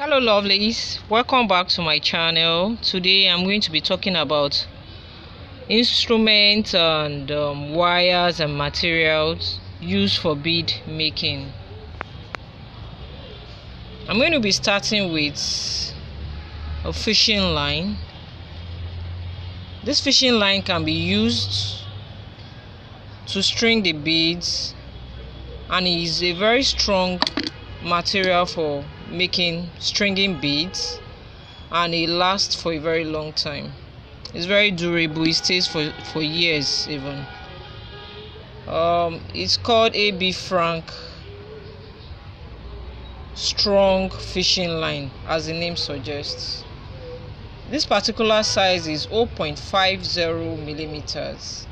Hello lovelies, welcome back to my channel. Today I'm going to be talking about instruments and wires and materials used for bead making. I'm going to be starting with a fishing line. This fishing line can be used to string the beads and is a very strong material for making stringing beads, and it lasts for a very long time. It's very durable, it stays for years even. It's called AB Frank strong fishing line, as the name suggests. This particular size is 0.50 millimeters.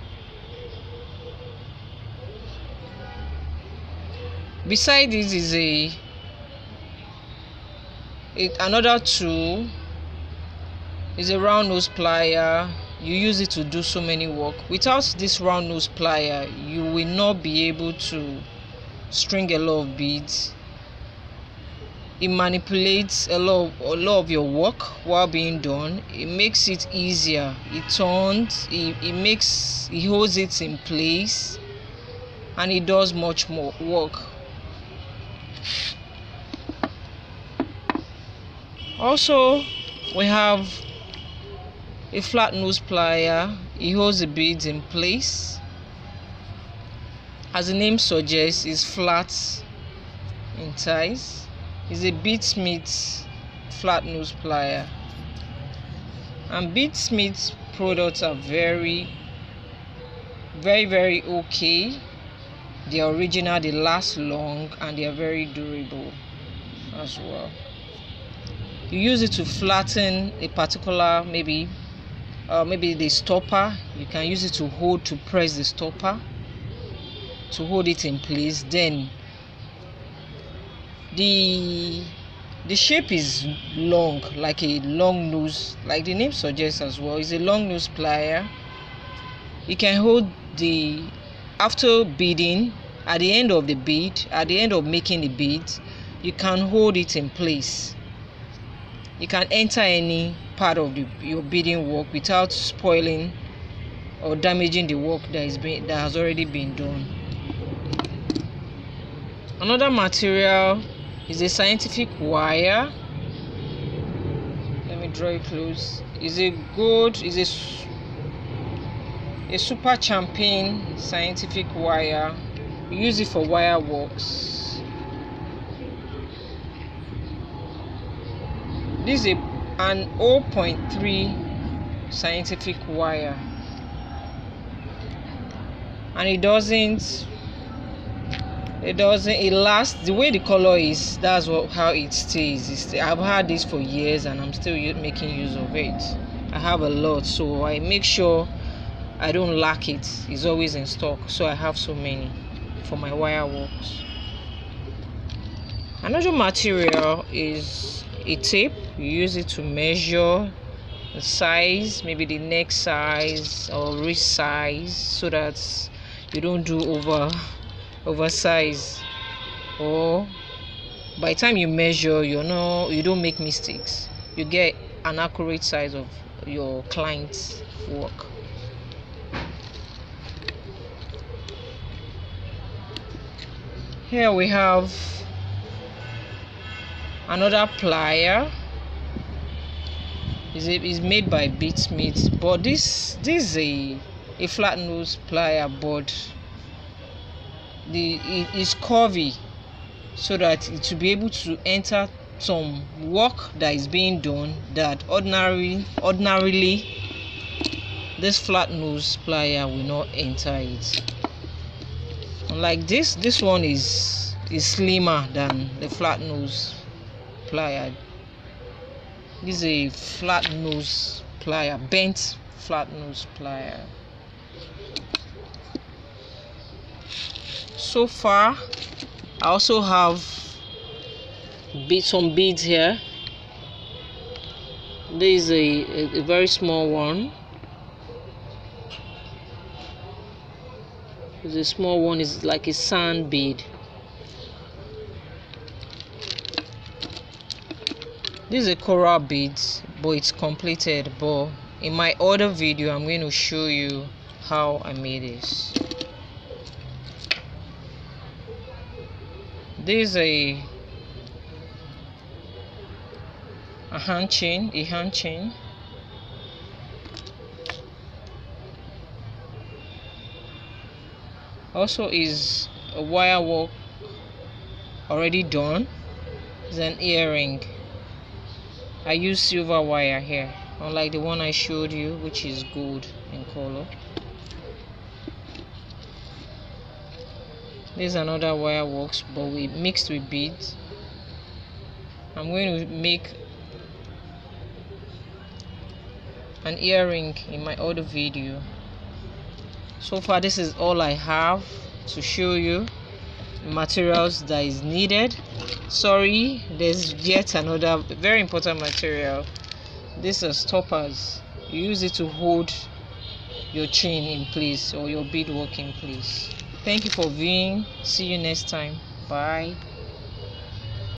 Beside this is another tool. Is a round nose plier. You use it to do so many work. Without this round nose plier, you will not be able to string a lot of beads. It manipulates a lot of your work while being done. It makes it easier. It turns. It holds it in place, and it does much more work. Also, we have a flat nose plier. It holds the beads in place. As the name suggests, it's flat in size. It's a Beadsmith flat nose plier. And Beadsmith products are very okay. They are original, they last long, and they are very durable as well. You use it to flatten a particular maybe the stopper. You can use it to press the stopper, to hold it in place. Then the shape is long, like a long nose, like the name suggests as well. It's a long nose plier. You can hold after beading, at the end of the bead, at the end of making the bead, you can hold it in place. You can enter any part of your beading work without spoiling or damaging the work that has already been done. Another material is a scientific wire. Let me draw it close. Is a super champion scientific wire. You use it for wire works. This is an 0.3 scientific wire, and it lasts. The way the color is, that's how it stays. I've had this for years and I'm still making use of it. I have a lot, so I make sure I don't lack it. It's always in stock, so I have so many for my wire works. Another material is a tape. You use it to measure the size, maybe the neck size or wrist size, so that you don't do oversize, or by the time you measure, you don't make mistakes. You get an accurate size of your client's work. Here we have another plier. Is made by Beadsmith, but this is a flat nose plier, but it is curvy, so that it will be able to enter some work that is being done that ordinarily this flat nose plier will not enter it. Like this one is slimmer than the flat nose plier. This is a flat nose plier, bent flat nose plier. So far, I also have some beads here. This is a very small one. The small one is like a sand bead. This is a coral bead, but it's completed. But in my other video, I'm going to show you how I made this. This is a hand chain, also is a wire work already done. It's an earring. I use silver wire here, unlike the one I showed you, which is gold in color. This is another wire works, but we mixed with beads. I'm going to make an earring in my other video. So far, this is all I have to show you. Materials that is needed. Sorry, there's yet another very important material. These are stoppers. You use it to hold your chain in place or your beadwork in place. Thank you for viewing. See you next time. Bye.